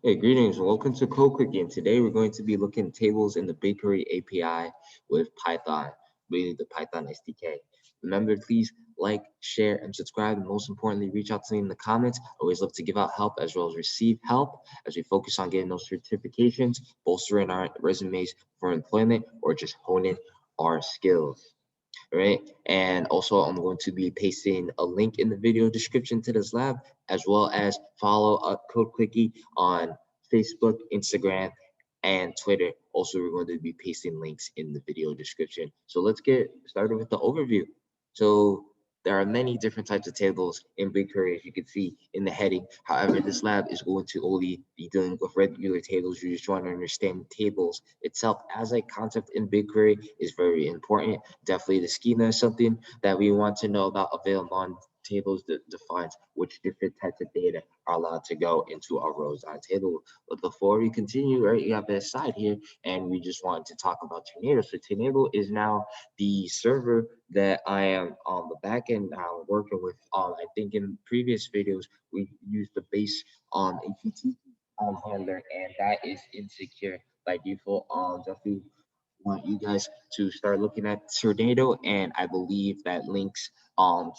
Hey, greetings and welcome to Code Quickie. And today we're going to be looking at tables in the Bigquery API with Python, really the Python SDK. Remember, please like, share, and subscribe. And most importantly, reach out to me in the comments. I always love to give out help as well as receive help as we focus on getting those certifications, bolstering our resumes for employment, or just honing our skills. Right, and also I'm going to be pasting a link in the video description to this lab, as well as follow up Code Quickie on Facebook, Instagram, and Twitter. Also, we're going to be pasting links in the video description. So let's get started with the overview. So there are many different types of tables in BigQuery, as you can see in the heading. However, this lab is going to only be dealing with regular tables. You're just trying to understand tables itself as a concept in BigQuery is very important. Definitely the schema is something that we want to know about. Available on tables that defines which different types of data are allowed to go into our rows on table. But before we continue, right, you have this side here, and we just wanted to talk about Tornado. So Tornado is now the server that I am on the back end working with. I think in previous videos we used the base HTTP handler, and that is insecure by default. Definitely want you guys to start looking at Tornado, and I believe that links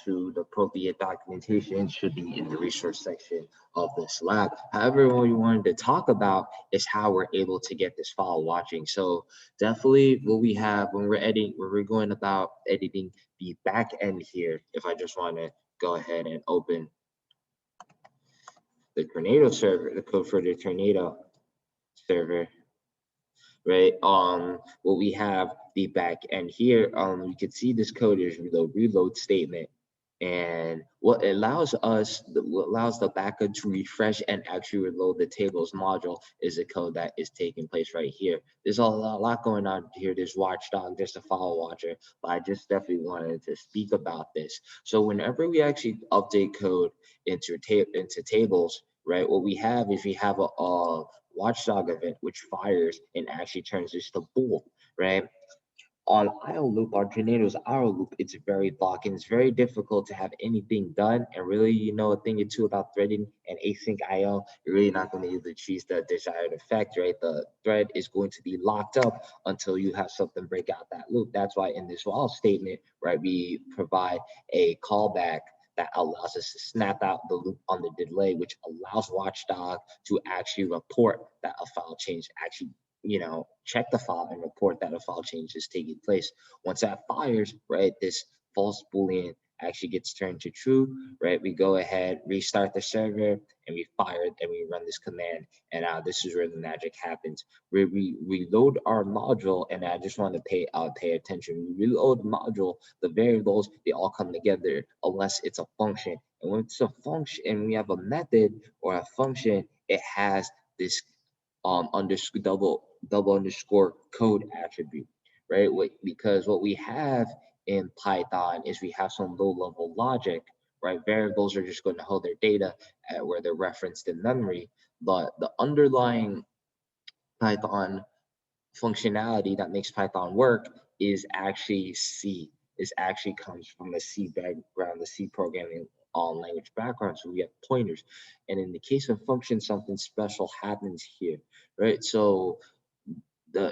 to the appropriate documentation should be in the resource section of this lab. However, what we wanted to talk about is how we're able to get this file watching. So definitely what we have when we're editing, when we're going about editing the back end here, if I just want to go ahead and open the Tornado server, the code for the Tornado server, right? What we have the back end here, you can see this code is the reload statement. And what allows the backend to refresh and actually reload the tables module is a code that is taking place right here. There's a lot going on here. There's watchdog, there's a file watcher, but I just definitely wanted to speak about this. So whenever we actually update code into tables, right, what we have is we have a watchdog event which fires and actually turns this to bool, right? On idle loop, on Tornado's idle loop, it's very blocking. It's very difficult to have anything done. And really, you know, a thing or two about threading and async IO, you're really not going to be able to achieve the desired effect, right? The thread is going to be locked up until you have something break out that loop. That's why in this while statement, right, we provide a callback that allows us to snap out the loop on the delay, which allows Watchdog to actually report that a file change actually, you know, check the file and report that a file change is taking place. Once that fires, right, this false boolean actually gets turned to true, right? We go ahead, restart the server, and we fire it, and we run this command, and this is where the magic happens. We reload our module, and I just want to pay attention. We reload the module, the variables, they all come together unless it's a function. And when it's a function, and we have a method or a function, it has this underscore double underscore code attribute, right? Because what we have in Python is we have some low level logic, right? Variables are just going to hold their data at where they're referenced in memory, but the underlying Python functionality that makes Python work is actually C. This actually comes from the C background, the C programming language background. So we have pointers. And in the case of function, something special happens here, right? So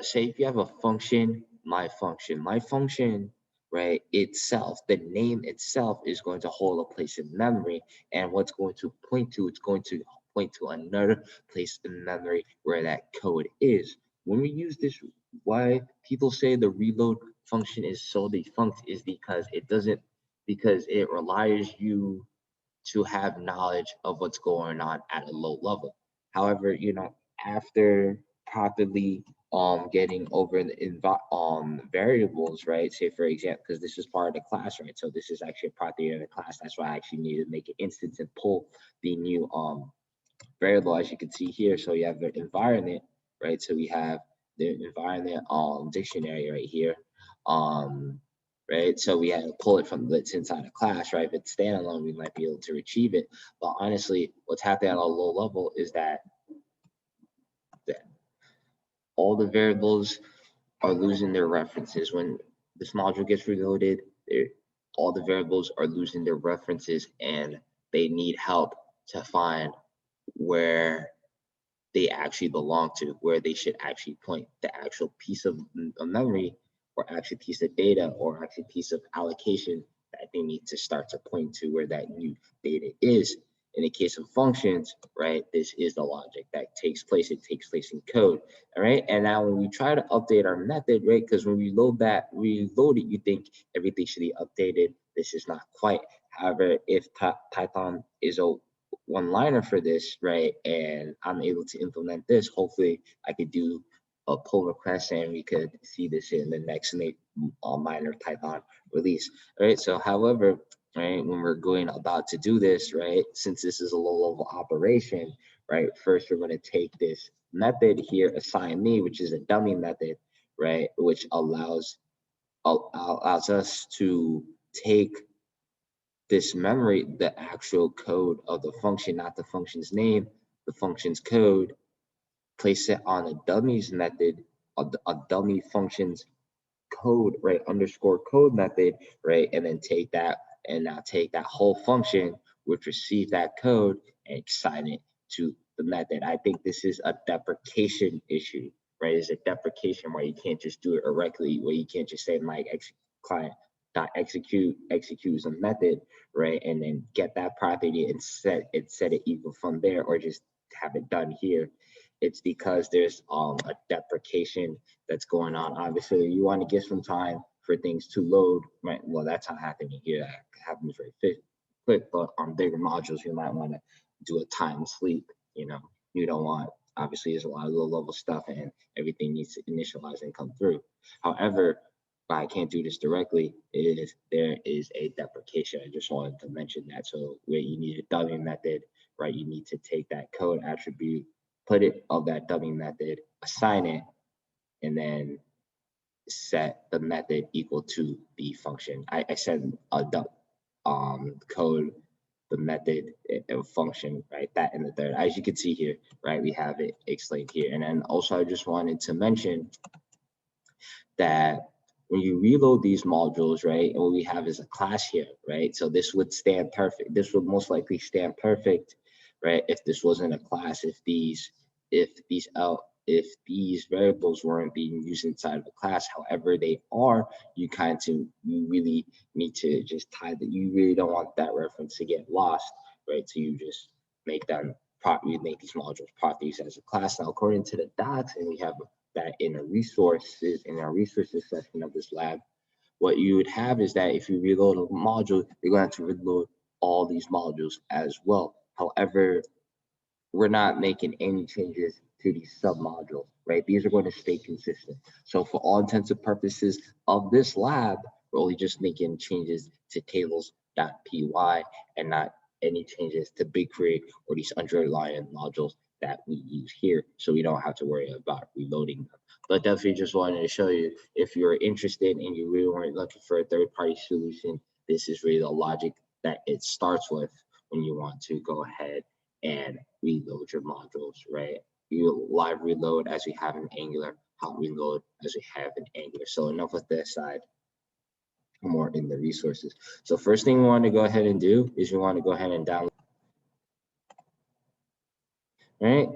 say if you have a function, my function, right, itself, the name itself is going to hold a place in memory. And what's going to point to, it's going to point to another place in memory where that code is. When we use this, why people say the reload function is so defunct is because it relies you to have knowledge of what's going on at a low level. However, you know, after properly getting over the variables, right? Say for example, because this is part of the class, right? So this is actually a property of the class. That's why I actually need to make an instance and pull the new variable, as you can see here. So you have the environment, right? So we have the environment dictionary right here. Right? So we had to pull it from that's inside a class, right? If it's standalone, we might be able to retrieve it. But honestly, what's happening at a low level is that all the variables are losing their references. When this module gets reloaded, all the variables are losing their references and they need help to find where they actually belong to, where they should actually point. The actual piece of memory, or actual piece of data, or actual piece of allocation that they need to start to point to where that new data is. In the case of functions, right, this is the logic that takes place. It takes place in code, all right? And now when we try to update our method, right, because when we load it, you think everything should be updated. This is not quite. However, if Python is a one-liner for this, right, and I'm able to implement this, hopefully I could do a pull request and we could see this in the next minor Python release, right? So however, right, when we're going about to do this, right, since this is a low-level operation, right, first we're going to take this method here, assign me, which is a dummy method, right, which allows us to take this memory, the actual code of the function, not the function's name, the function's code, place it on a dummies method, a dummy function's code, right, underscore code method, right, and then take that, and now take that whole function which receives that code and assign it to the method. I think this is a deprecation issue, right? It's a deprecation where you can't just do it directly, where you can't just say my client dot executes a method, right, and then get that property and set it equal from there, or just have it done here. It's because there's a deprecation that's going on. Obviously, you want to give some time for things to load, right? Well, that's not happening here. That happens very quick, but on bigger modules, you might want to do a time sleep. You don't want, obviously, there's a lot of low-level stuff and everything needs to initialize and come through. However, I can't do this directly, there is a deprecation. I just wanted to mention that. So where you need a dummy method, right? You need to take that code attribute, put it of that dummy method, assign it, and then set the method equal to the function. I said code, the method, function, right? That in the third. As you can see here, right? We have it explained here. And then also I just wanted to mention that when you reload these modules, right, and what we have is a class here, right? So this would stand perfect. This would most likely stand perfect, right, if this wasn't a class, if these variables weren't being used inside of a class. However, they are. You really need to just tie that. You really don't want that reference to get lost, right? So you just make these modules properties as a class. Now, according to the docs, and we have that in our resources section of this lab, what you would have is that if you reload a module, you're going to have to reload all these modules as well. However, we're not making any changes to these submodules, right? These are going to stay consistent. So for all intents and purposes of this lab, we're only just making changes to tables.py and not any changes to Bigquery or these underlying modules that we use here, so we don't have to worry about reloading them. But definitely just wanted to show you, if you're interested and you really weren't looking for a third-party solution, this is really the logic that it starts with when you want to go ahead and reload your modules, right? You live reload as we have in Angular, hot reload as we have in Angular. So enough with that side, more in the resources. So first thing we want to go ahead and do is we want to go ahead and download, right?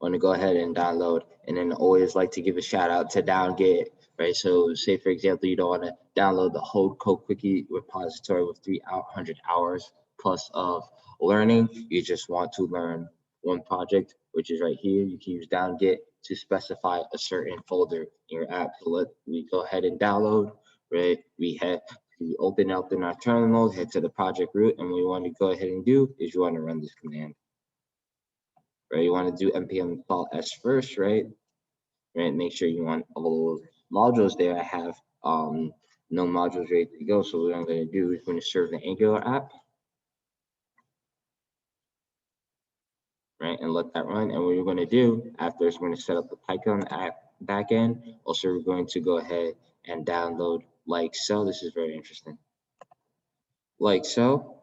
Want to go ahead and download, and then always like to give a shout out to downgit, right? So say for example, you don't want to download the whole code quickie repository with 300 hours plus of learning. You just want to learn one project, which is right here. You can use downgit to specify a certain folder in your app. So we go ahead and download, right? We open up in our terminal, head to the project root, and what we want to go ahead and do is you want to run this command. Right, you want to do npm install s first, right? Right, make sure you want all those modules there. I have no modules ready to go. So what I'm going to do is going to serve the Angular app, right, and let that run. And what you're going to do after is going to set up the Python app backend. Also, we're going to go ahead and download like so. This is very interesting. Like so.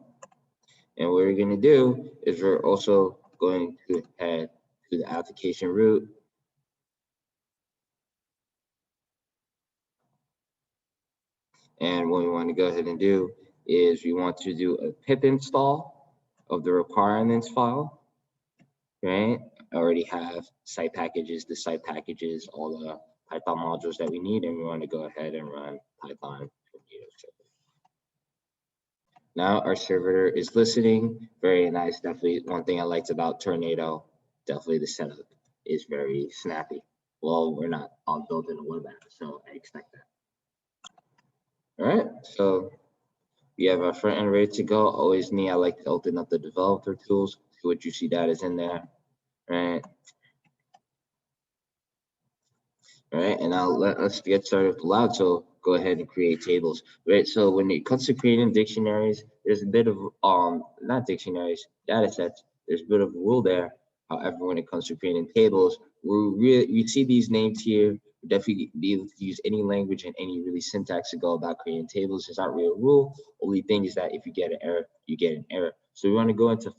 And what we're going to do is we're also going to head to the application root. And what we want to go ahead and do is we want to do a pip install of the requirements file. right? I already have site packages, the site packages, all the Python modules that we need, and we want to go ahead and run Python tornado server. Now our server is listening. Very nice. Definitely one thing I liked about Tornado, definitely the setup is very snappy. Well, we're not all building a web app, so I expect that. All right, so we have our front end ready to go. Always me, I like to open up the developer tools, see what you see that is in there, right? All right, and now let's get started with the lab. So go ahead and create tables, right? So when it comes to creating dictionaries, there's a bit of not dictionaries, data sets. There's a bit of a rule there. However, when it comes to creating tables, we see these names here. We definitely be able to use any language and any really syntax to go about creating tables. It's not really a rule. Only thing is that if you get an error, you get an error. So we want to go into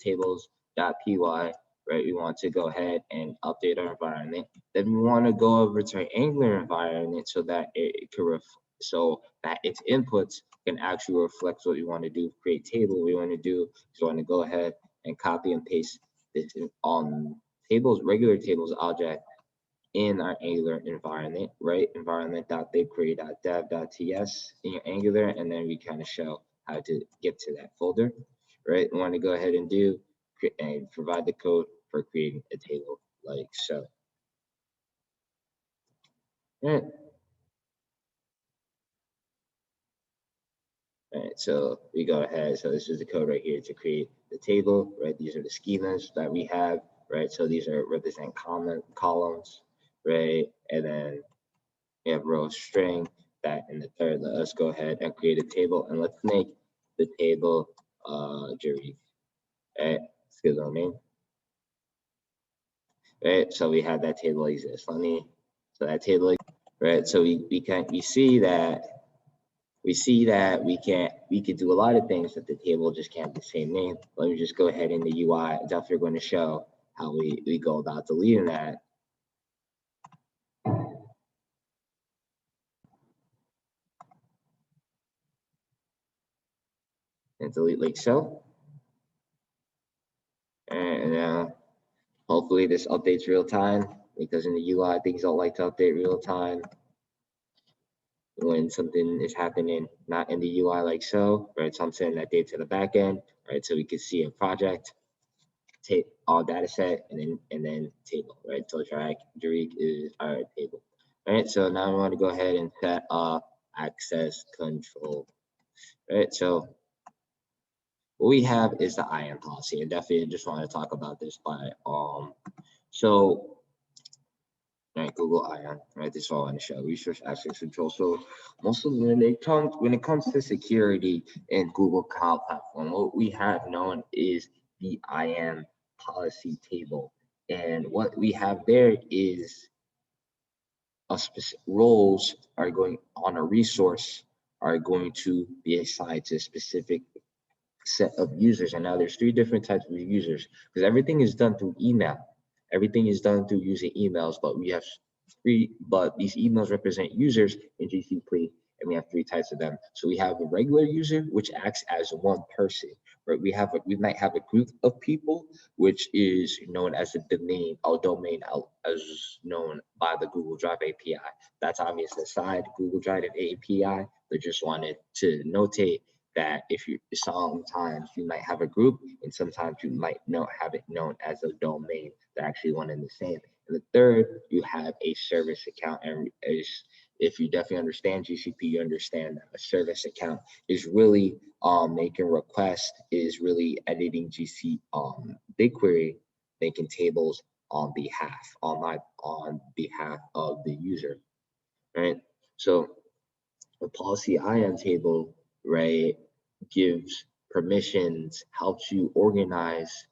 tables.py, right? We want to go ahead and update our environment. Then we want to go over to our Angular environment so that it can so that its inputs can actually reflect what we want to do. Create table. We want to do is we want to go ahead and copy and paste this on tables, regular tables object in our Angular environment, right? Environment.bigquery.dev.ts in your Angular, and then we kind of show how to get to that folder, right? We want to go ahead and do and provide the code for creating a table like so. All right, so we go ahead. So this is the code right here to create the table, right? These are the schemas that we have, right? So these are represent columns, right? And then we have row string that in the third. Let us go ahead and create a table, and let's make the table Jerry. Right, let's give it a name. Right, so we have that table exists. So that table, right? So we see that we can do a lot of things, but the table just can't be the same name. Let me just go ahead in the UI. Definitely going to show how we go about deleting that. And delete like so. And now hopefully this updates real time, because in the UI things don't like to update real time when something is happening not in the UI like so, right? So I'm sending that data to the back end, right? So we can see a project, take all data set, and then table, right? So Drake is our table. All right, so now we want to go ahead and set up access control. Right, so what we have is the IAM policy. I definitely just want to talk about this by so right, Google IAM, right? This is all I want to show. Resource access control. So mostly when it comes to security in Google Cloud Platform, what we have known is the IAM policy table. And what we have there is a specific roles are going on a resource are going to be assigned to a specific set of users. And now there's three different types of users, because everything is done through email. Everything is done through using emails, but we have but these emails represent users in GCP, and we have three types of them. So we have a regular user, which acts as one person, right? We might have a group of people, which is known as a domain, as known by the Google Drive API. That's obviously aside Google Drive API, but just wanted to notate that if you sometimes you might have a group, and sometimes you might have it known as a domain. They're actually one and the same. And the third, you have a service account. And if you definitely understand GCP, you understand that a service account is really making requests, is really editing BigQuery, making tables on behalf of the user, right? So a policy IAM table, right, gives permissions, helps you organize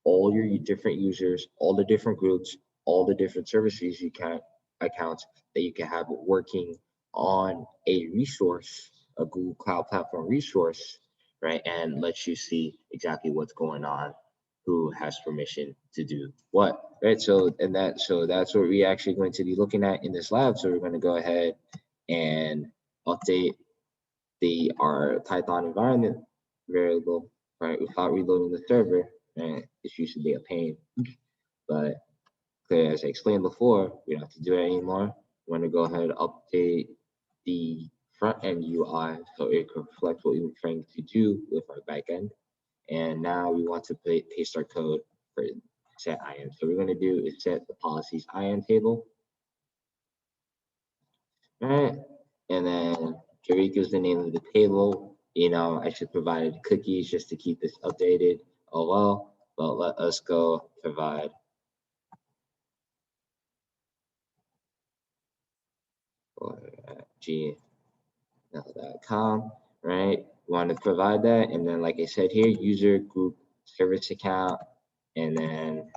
all your different users, all the different groups, all the different services accounts that you can have working on a resource, a Google Cloud Platform resource, right? And lets you see exactly what's going on, who has permission to do what, right? So that's what we're actually going to be looking at in this lab. So we're going to go ahead and update our Python environment variable, right, without reloading the server, and it's usually a pain. But as I explained before, we don't have to do it anymore. We're going to go ahead and update the front end UI so it can reflect what we were trying to do with our back end. And now we want to paste our code for set IAM. So what we're going to do is set the policies IAM table. All right. And then Eureka is the name of the table. You know, I should provide cookies just to keep this updated. Oh well, but let us go provide or gmail.com, right? We want to provide that, and then like I said here, user group service account, and then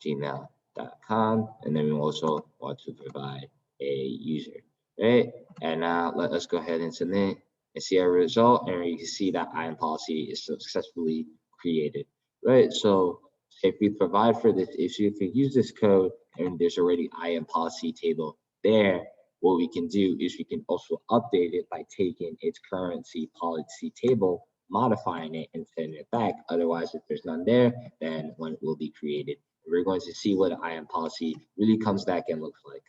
gmail.com, and then we also want to provide a user, right? And now let us go ahead and submit and see our result, and you can see that IAM policy is successfully created, right? So if we provide for this issue, if we use this code and there's already IAM policy table there, what we can do is we can also update it by taking its currency policy table, modifying it, and sending it back. Otherwise, if there's none there, then one will be created. We're going to see what IAM policy really comes back and looks like.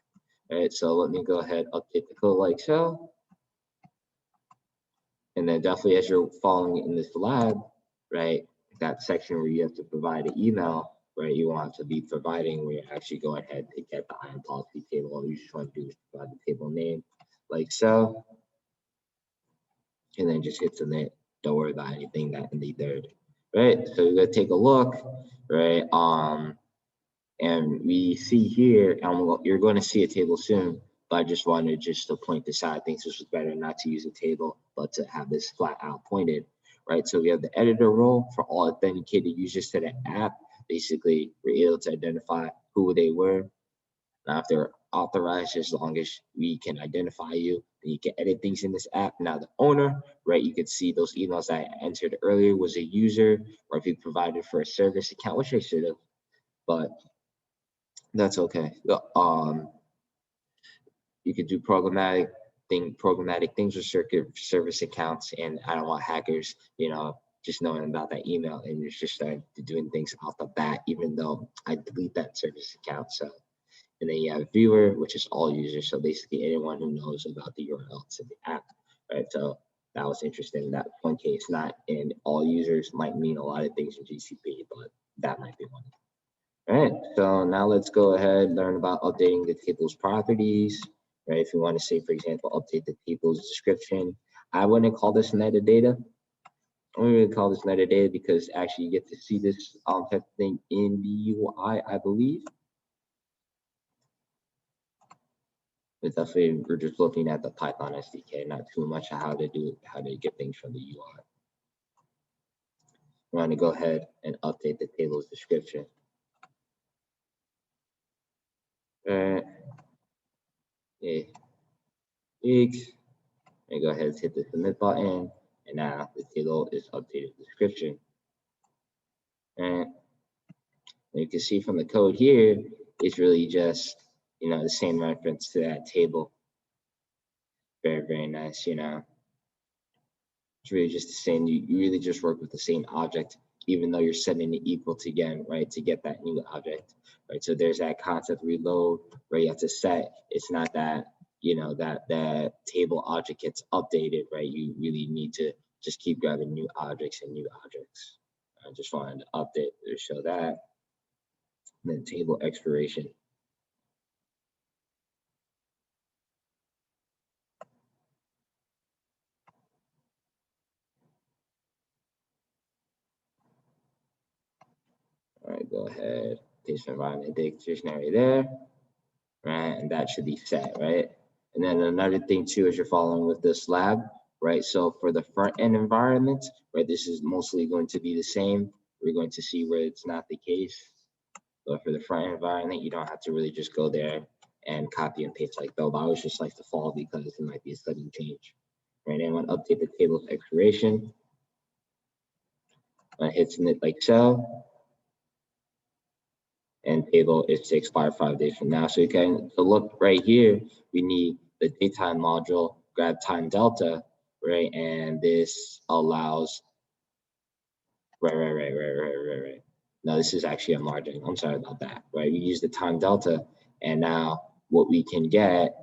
All right, so let me go ahead, update the code like so. And then definitely as you're following in this lab, right, that section where you have to provide an email, right, you want to be providing where you actually go ahead to get the IAM policy table. All you just want to do is provide the table name like so. And then just hit submit. Don't worry about anything that in the third, right? So we're gonna take a look, right? And we see here, and you're going to see a table soon, but I just wanted just to point this out. I think this was better not to use a table, but to have this flat out pointed, right? So we have the editor role for all authenticated users to the app. Basically, we're able to identify who they were. Now, if they're authorized, as long as we can identify you, then you can edit things in this app. Now, the owner, right, you can see those emails I entered earlier was a user, or if you provided for a service account, which I should have, but that's okay. You could do programmatic things with circuit service accounts, and I don't want hackers, you know, just knowing about that email and it's just starting to doing things off the bat, even though I delete that service account. So, and then you have viewer, which is all users. So basically anyone who knows about the URL to the app, right? So that was interesting. That one case, not in all users might mean a lot of things in GCP, but that might be one. All right, so now let's go ahead and learn about updating the table's properties, right? If you want to say, for example, update the table's description, I wouldn't call this metadata. I wouldn't really call this metadata because actually you get to see this type of thing in the UI, I believe. But definitely we're just looking at the Python SDK, not too much of how to get things from the UI. We're going to go ahead and update the table's description. All right. Yeah. And go ahead and hit the submit button, and now the table is updated description. And you can see from the code here, it's really just, you know, the same reference to that table. Very, very nice, you know. It's really just the same. You really just work with the same object, even though you're setting it equal to again, right, to get that new object, right? So there's that concept reload where you have to set. It's not that, you know, that table object gets updated, right? You really need to just keep grabbing new objects and new objects. I just wanted to update to show that. And then table expiration. All right, go ahead, paste environment dictionary there, right? And that should be set, right? And then another thing too, as you're following with this lab, right? So for the front end environment, right, this is mostly going to be the same. We're going to see where it's not the case. But for the front end environment, you don't have to really just go there and copy and paste like though. But I always just like to follow because it might be a sudden change. Right, and I want to update the table's expiration. I hit submit like so. And table is to expire 5 days from now. So you can, to look right here, we need the datetime module, grab time delta, right? And this allows, right. No, this is actually enlarging. I'm sorry about that, right? We use the time delta, and now what we can get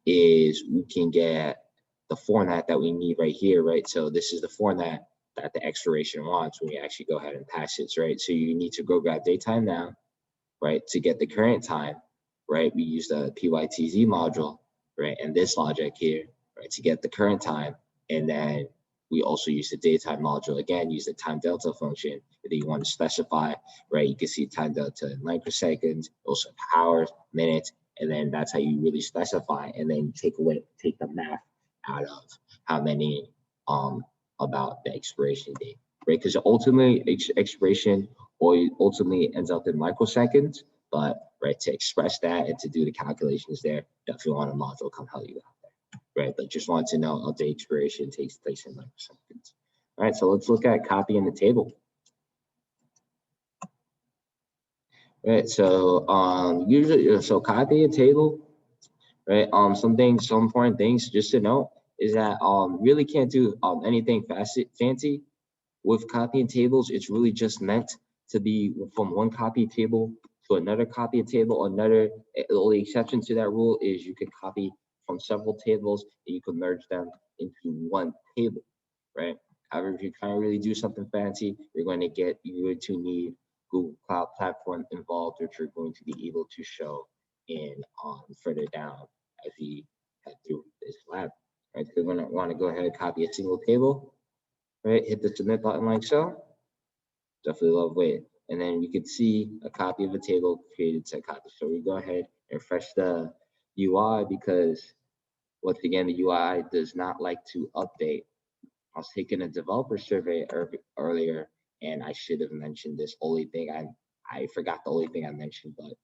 is we can get the format that we need right here, right? So this is the format that the expiration wants when we actually go ahead and pass it, right? So you need to go grab datetime now, right? To get the current time, right? We use the PYTZ module, right? And this logic here, right? To get the current time. And then we also use the datetime module, again, use the time delta function that you want to specify, right? You can see time delta in microseconds, also hours, minutes, and then that's how you really specify, and then take the math out of how many about the expiration date, right? Because ultimately expiration or ultimately ends up in microseconds, but right, to express that and to do the calculations there, definitely want a module come help you out there, right? But just want to know the expiration takes place in microseconds. All right, so let's look at copying the table. Right, so usually, so copy a table, right? Some important things just to note is that really can't do anything fancy with copying tables. It's really just meant to be from one copy table to another copy table. The only exception to that rule is you could copy from several tables and you could merge them into one table, right? However, if you're trying to really do something fancy, you're going to need Google Cloud Platform involved, which you're going to be able to show in further down as we head through this lab. Right, so we're going to want to go ahead and copy a single table, right? Hit the submit button like so. Definitely love wait. And then you can see a copy of a table created to copy. So we go ahead and refresh the UI because once again, the UI does not like to update. I was taking a developer survey earlier, and I should have mentioned this only thing. I forgot the only thing I mentioned, but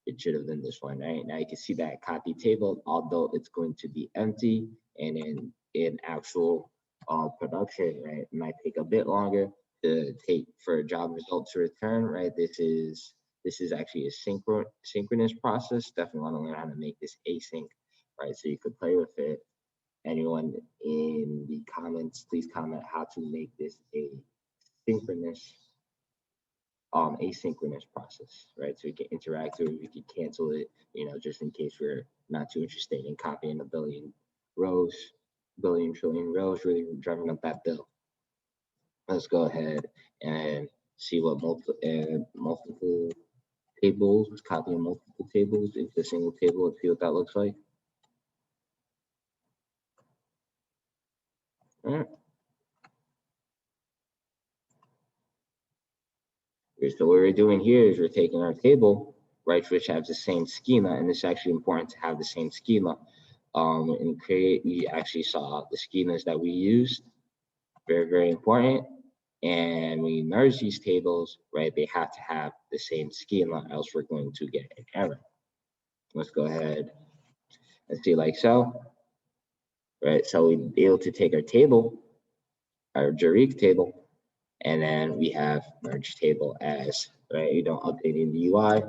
it should have been this one, right? Now you can see that copy table, although it's going to be empty, and in actual production, right, it might take a bit longer to take for a job result to return, right? This is actually a synchronous process. Definitely want to learn how to make this async, right? So you could play with it. Anyone in the comments, please comment how to make this a synchronous, asynchronous process, right? So we can interact with it, we can cancel it, just in case we're not too interested in copying a billion trillion rows, really driving up that bill. Let's go ahead and see what multiple tables, copying multiple tables into a single table. Let's see what that looks like. All right. So what we're doing here is we're taking our table, right, which has the same schema, and it's actually important to have the same schema. In Create, we actually saw the schemas that we used, very important. And when we merge these tables, right, they have to have the same schema, else we're going to get an error. Let's go ahead and see like so, right? So we'll be able to take our table, our Jariq table, and then we have merge table as, right? You don't update in the UI,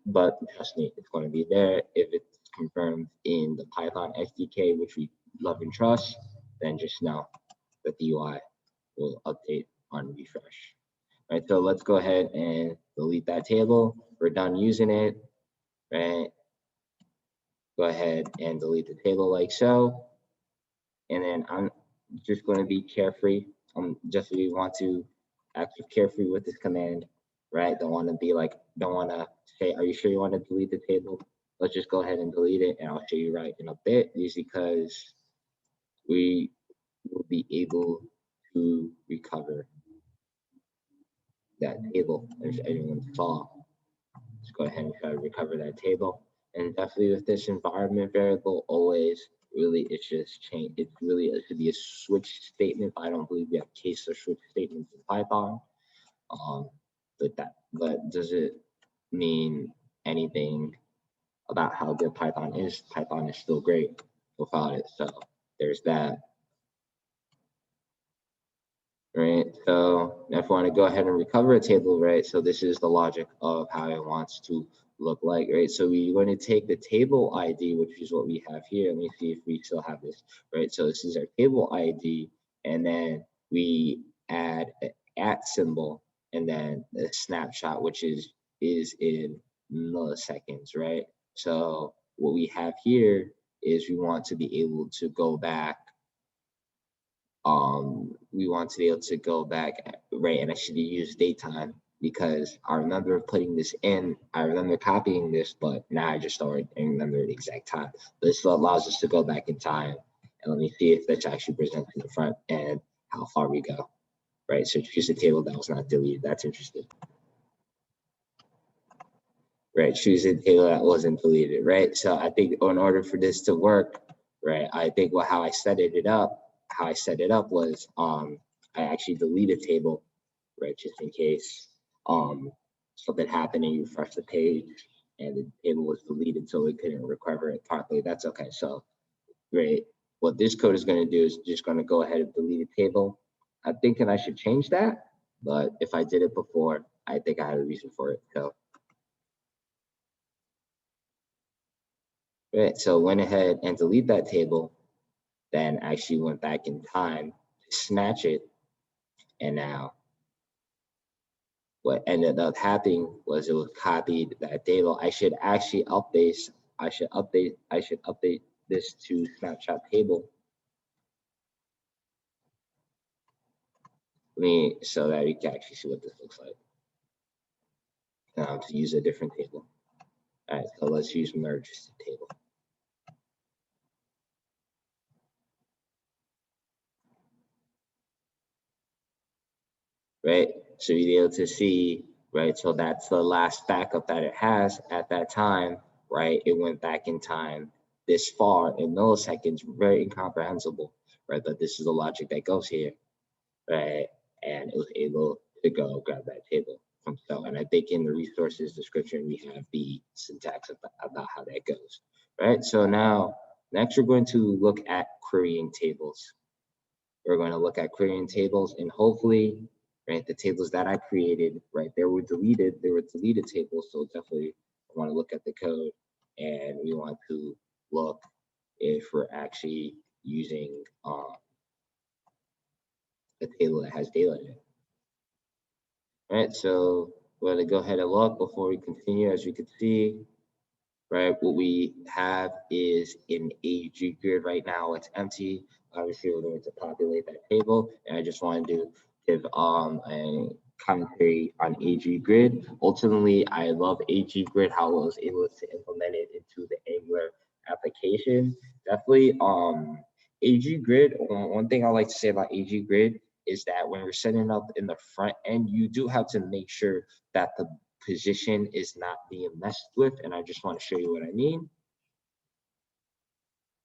but trust me, it's going to be there. If it's confirmed in the Python SDK, which we love and trust, then just know that the UI will update on refresh. Right, so let's go ahead and delete that table. We're done using it, right? Go ahead and delete the table like so. And then I'm just going to be carefree. Just really want to act carefree with this command, right? Don't want to say, are you sure you want to delete the table? Let's just go ahead and delete it, and I'll show you right in a bit. Is because we will be able to recover that table, as everyone saw. Let's go ahead and try to recover that table. And definitely with this environment variable, always really it's just change. It should be a switch statement. I don't believe we have case or switch statements in Python. But does it mean anything about how good Python is? Python is still great without it. So there's that. Right, so if I want to go ahead and recover a table, right, so this is the logic of how it wants to look like, right? So we're going to take the table ID, which is what we have here. Let me see if we still have this, right? So this is our table ID, and then we add an @ symbol, and then the snapshot, which is in milliseconds, right? So what we have here is we want to be able to go back. We want to be able to go back, right? And I should use datetime because I remember putting this in. I remember copying this, but now I just don't remember the exact time. This allows us to go back in time, and let me see if that's actually presented in the front and how far we go, right? So choose a table that was not deleted. That's interesting. Right, choose a table that wasn't deleted, right? So I think in order for this to work, right, I think how I set it up was I actually delete a table, right, just in case something happened and you refresh the page and the table was deleted so it couldn't recover it properly. That's okay. So great. What this code is going to do is just going to go ahead and delete a table. I'm thinking I should change that, but if I did it before, I think I had a reason for it. So right, so went ahead and delete that table, then actually went back in time to snatch it, and now what ended up happening was it was copied that table. I should actually update. I should update this to snapshot table. So that you can actually see what this looks like. To use a different table. All right, so let's use merge table. Right, so you'll be able to see, right, so that's the last backup that it has at that time, right? It went back in time this far in milliseconds, very incomprehensible, right? But this is the logic that goes here, right? And it was able to go grab that table from so. And I think in the resources description, we have the syntax about how that goes, right? So now, next we're going to look at querying tables. We're going to look at querying tables, and hopefully, right, the tables that I created, right, they were deleted tables. So definitely I want to look at the code, and we want to look if we're actually using a table that has data in it. All right, so we're going to go ahead and look before we continue. As you can see, right, what we have is an AG grid right now. It's empty. Obviously, we're going to populate that table, and I just wanted to give a commentary on AG grid. Ultimately, I love AG grid, how I was able to implement it into the Angular application. Definitely, AG grid. One thing I like to say about AG grid is that when you're setting up in the front end, you do have to make sure that the position is not being messed with, and I just want to show you what I mean.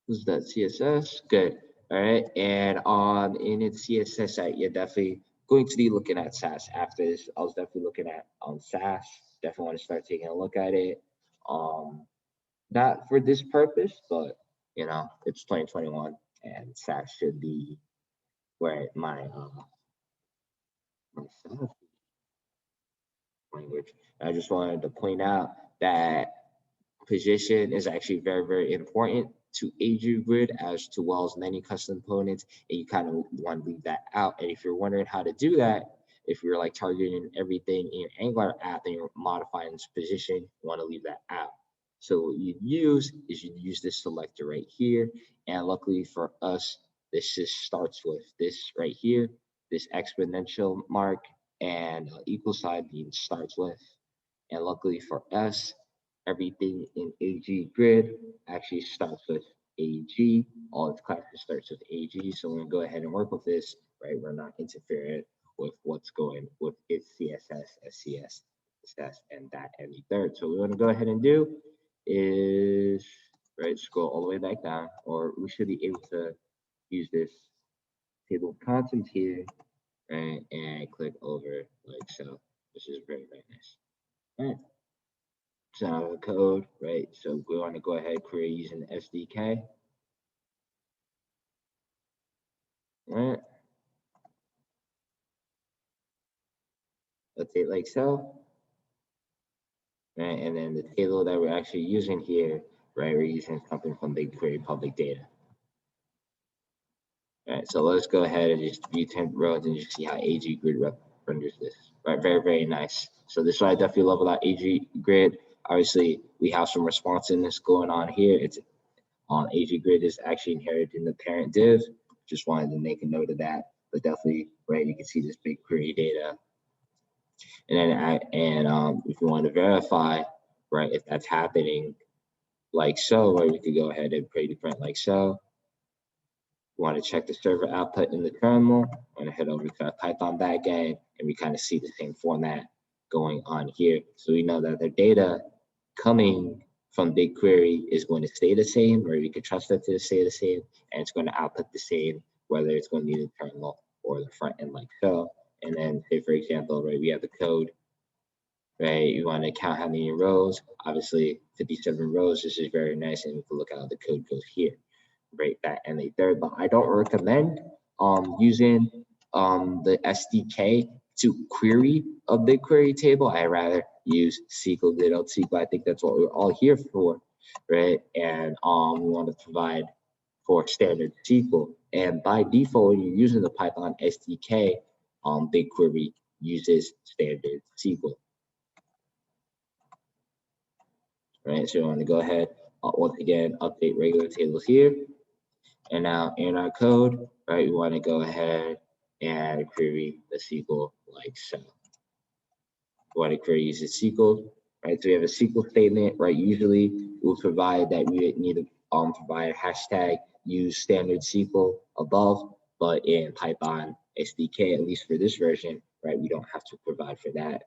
Who's that? CSS? Good. All right, and in its CSS site, you're definitely going to be looking at Sass after this. I was definitely looking at Sass. Definitely want to start taking a look at it. Not for this purpose, but you know, it's 2021, and Sass should be where my Sass language. I just wanted to point out that position is actually very, very important to AG grid as to well as many custom components, and you kind of want to leave that out. And if you're wondering how to do that, if you're like targeting everything in your Angular app and you're modifying this position, you want to leave that out. So what you'd use is you'd use this selector right here. And luckily for us, this just starts with this right here, this exponential mark, and equal sign means starts with. And luckily for us, everything in AG grid actually starts with AG. All its classes starts with AG. So we're gonna go ahead and work with this, right? We're not interfering with what's going with its CSS, SCS, SS, and that and the third. So what we're gonna go ahead and do is, right, scroll all the way back down, or we should be able to use this table of contents here, right? And click over like so. This is very, very nice. All right. So code, right? So we want to go ahead query using the SDK. Right. Update like so. right? And then the table that we're actually using here, right? We're using something from BigQuery public data. All right, so let's go ahead and just view 10 rows and just see how AG Grid renders this. Right, very, very nice. So this is what I definitely love about AG Grid. Obviously, we have some responsiveness going on here. It's on AG Grid is actually inherited in the parent div. Just wanted to make a note of that. But definitely, right, you can see this BigQuery data. And then if you want to verify, right, if that's happening like so, right, we could go ahead and create a print like so. We want to check the server output in the terminal. I'm going to head over to our Python backend, and we kind of see the same format going on here. So we know that the data coming from BigQuery is going to stay the same, or we can trust it to stay the same, and it's going to output the same, whether it's going to be the terminal or the front end like so. And then say, for example, right, we have the code, right? You want to count how many rows. Obviously, 57 rows. This is very nice, and we can look how the code goes here. Right, that and a third, but I don't recommend using the SDK to query a BigQuery table. I rather use SQL, good old SQL. I think that's what we're all here for, right? And we want to provide for standard SQL. And by default, when you're using the Python SDK, BigQuery uses standard SQL. Right, so you want to go ahead, once again, update regular tables here. And now in our code, right, we want to go ahead and query the SQL like so. We want to query using SQL, right? So we have a SQL statement, right? Usually we'll provide that we need to provide a hashtag use standard SQL above, but in Python SDK, at least for this version, right, we don't have to provide for that,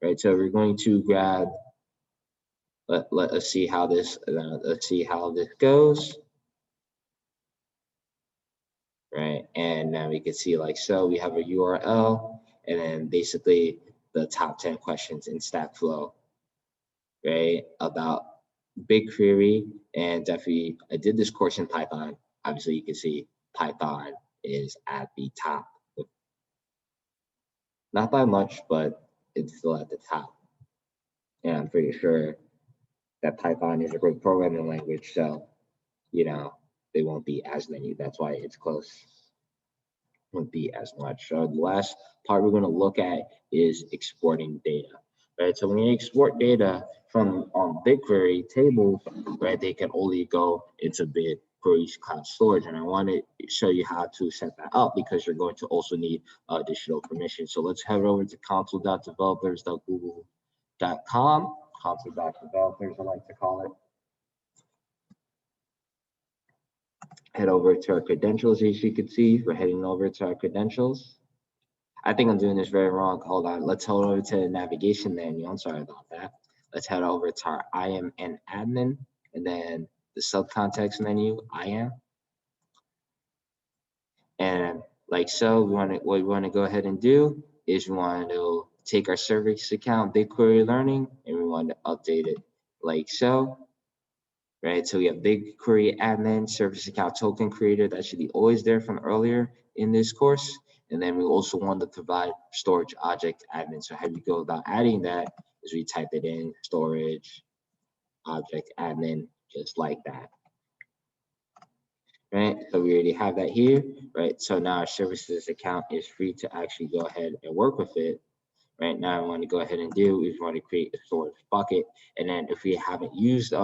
right? So we're going to grab, let us see how this, let's see how this goes. Right, and now we can see like so we have a URL and then basically the top 10 questions in Stackflow, right, about BigQuery. And definitely I did this course in Python. Obviously you can see Python is at the top, not by much, but it's still at the top. And I'm pretty sure that Python is a great programming language, so you know they won't be as many. That's why it's close. Won't be as much. So the last part we're going to look at is exporting data, right? So when you export data from BigQuery tables, right, they can only go into BigQuery's cloud storage. And I want to show you how to set that up because you're going to also need additional permission. So let's head over to console.developers.google.com, console.developers, I like to call it. Head over to our credentials. As you can see, we're heading over to our credentials. I think I'm doing this very wrong. Hold on. Let's head over to the navigation menu. I'm sorry about that. Let's head over to our I am an admin and then the subcontext menu, I am. And like so, what we want to go ahead and do is we want to take our service account, BigQuery Learning, and we want to update it like so. Right, so we have BigQuery admin, service account token creator. That should be always there from earlier in this course. And then we also want to provide storage object admin. So how we go about adding that is we type it in storage object admin, just like that. Right, so we already have that here, right? So now our services account is free to actually go ahead and work with it. Right now, I want to go ahead and do is want to create a storage bucket. And then if we haven't used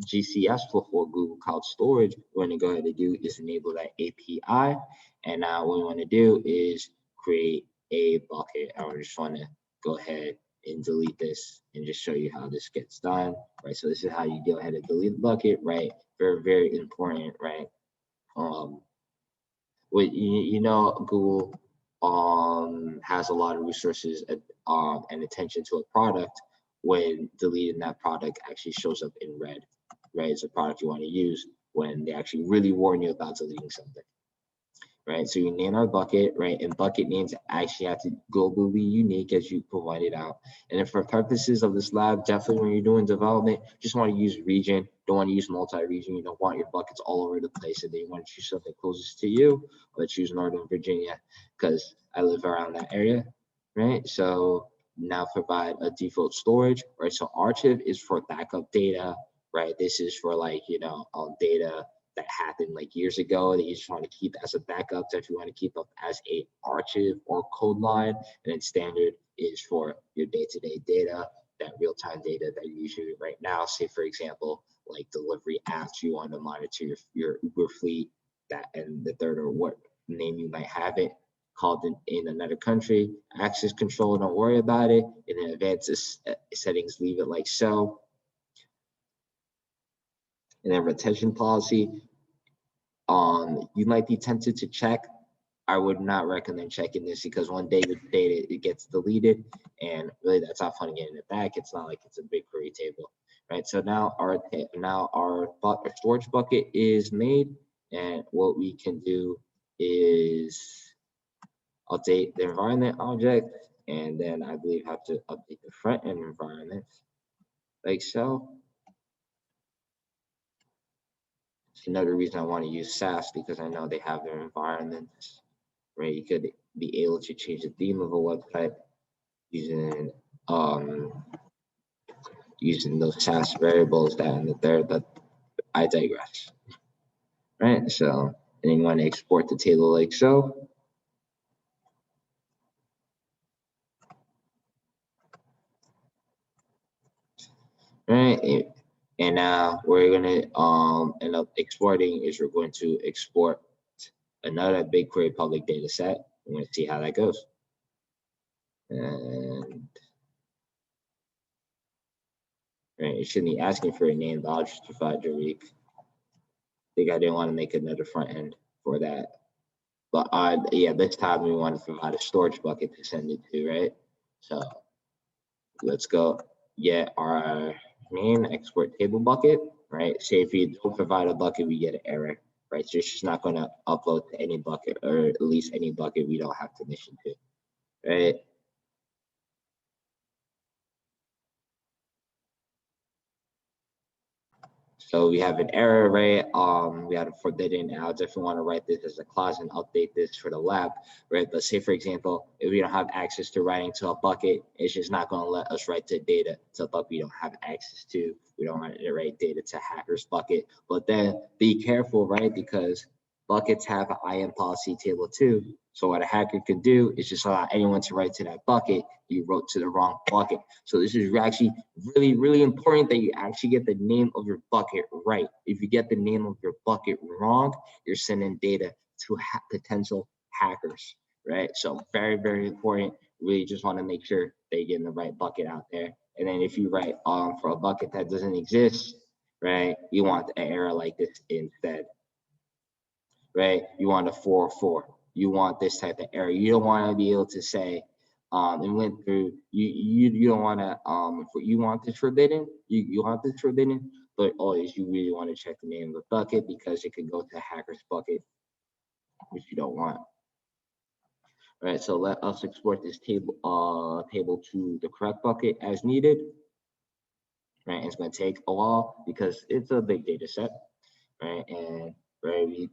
GCS before, Google Cloud Storage, what we're going to go ahead and do is enable that API. And now what we want to do is create a bucket. I just want to go ahead and delete this and just show you how this gets done, right? So this is how you go ahead and delete the bucket, right? Very, very important, right? Google has a lot of resources and attention to a product. When deleting that product actually shows up in red, right? It's a product you want to use when they actually really warn you about deleting something, right? So you name our bucket, right? And bucket names actually have to globally unique as you pointed out. And then for purposes of this lab, definitely when you're doing development, just want to use region. Don't want to use multi-region. You don't want your buckets all over the place. And then you want to choose something closest to you. Let's choose Northern Virginia because I live around that area, right? So now provide a default storage, right? So archive is for backup data, right? This is for like, data that happened like years ago that you just want to keep as a backup. So if you want to keep up as a archive or code line, and then standard is for your day-to-day data, that real-time data that you usually right now, say for example, like delivery apps, you want to monitor your Uber fleet, that, and the third, or what name you might have it, called in another country. Access control, don't worry about it. And then advanced settings, leave it like so. And then retention policy, you might be tempted to check. I would not recommend checking this because one day the data it gets deleted, and really that's not fun getting it back. It's not like it's a BigQuery table, right? So now our storage bucket is made, and what we can do is update the environment object, and then I believe have to update the front end environment like so. It's another reason I want to use SaaS, because I know they have their environments, right? You could be able to change the theme of a website using using those SaaS variables, that and the third, but I digress, right? So, and then you want to export the table like so. Right, and now we're gonna end up exporting is we're going to export another BigQuery public data set. We're gonna see how that goes. And right, it shouldn't be asking for a name, but I'll just provide your week. I think I didn't want to make another front end for that. But yeah, this time we want to provide a storage bucket to send it to, right? So let's go get our main export table bucket, right? Say if you don't provide a bucket, we get an error, right? So it's just not going to upload to any bucket, or at least any bucket we don't have permission to, right? So we have an error, right? We had a forbidden. I'll definitely want to write this as a clause and update this for the lab, right? But say, for example, if we don't have access to writing to a bucket, it's just not going to let us write to data to a bucket we don't have access to. We don't want to write data to hackers bucket. But then be careful, right? Because buckets have an IAM policy table too. So what a hacker can do is just allow anyone to write to that bucket. You wrote to the wrong bucket. So this is actually really, really important that you actually get the name of your bucket right. If you get the name of your bucket wrong, you're sending data to potential hackers, right? So very, very important. Really just want to make sure they get in the right bucket out there. And then if you write for a bucket that doesn't exist, right, you want an error like this instead, right? You want a 404. You want this type of error. You don't want to be able to say, and went through, you don't want to, you want this forbidden, you want this forbidden, but always you really want to check the name of the bucket, because it could go to hacker's bucket, which you don't want. All right, so let us export this table to the correct bucket as needed. Right, it's going to take a while because it's a big data set, right? And right, we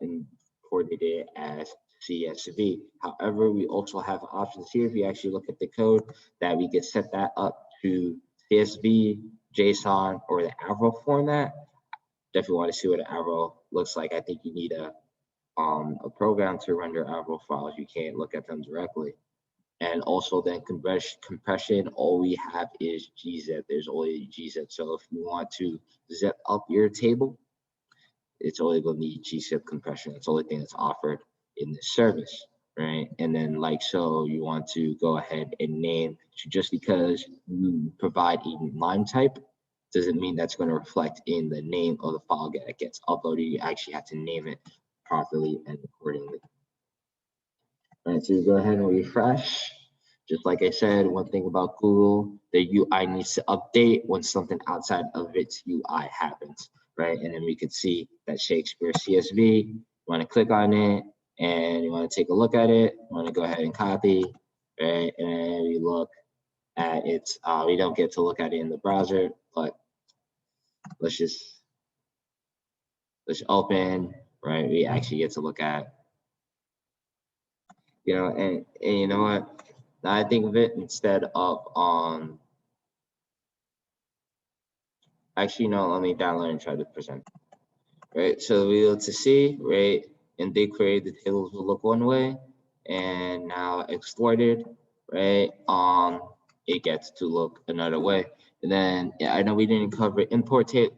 imported it as CSV. However, we also have options here. If you actually look at the code, that we can set that up to CSV, JSON, or the Avro format. Definitely want to see what an Avro looks like. I think you need a program to render Avro files. You can't look at them directly. And also then compression, all we have is gzip. There's only gzip. So if you want to zip up your table, it's only going to need gzip compression. That's the only thing that's offered in this service, right? And then like so, you want to go ahead and name. So just because you provide a MIME type doesn't mean that's going to reflect in the name of the file that gets uploaded. You actually have to name it properly and accordingly. All right, so you go ahead and refresh. Just like I said, one thing about Google, the UI needs to update when something outside of its UI happens, right? And then we could see that Shakespeare CSV. You want to click on it, and you want to take a look at it. You want to go ahead and copy, right? And we look at it. We don't get to look at it in the browser, but let's open, right? We actually get to look at, and you know what? Now I think of it instead of actually no, let me download and try to present. Right, so we'll be able to see, right, in BigQuery the tables will look one way, and now exported, right, it gets to look another way. And then yeah, I know we didn't cover importing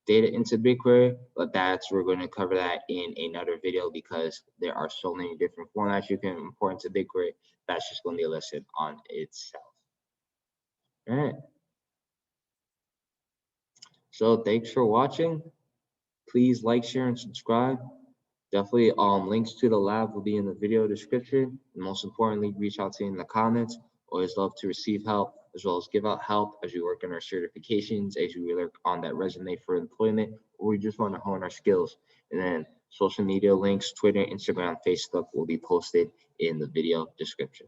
data into BigQuery, but we're going to cover that in another video because there are so many different formats you can import into BigQuery. That's just going to be listed on itself. All right. So thanks for watching. Please like, share, and subscribe. Definitely links to the lab will be in the video description. And most importantly, reach out to me in the comments. Always love to receive help as well as give out help as we work on our certifications, as we work on that resume for employment, or we just want to hone our skills. And then social media links, Twitter, Instagram, Facebook will be posted in the video description.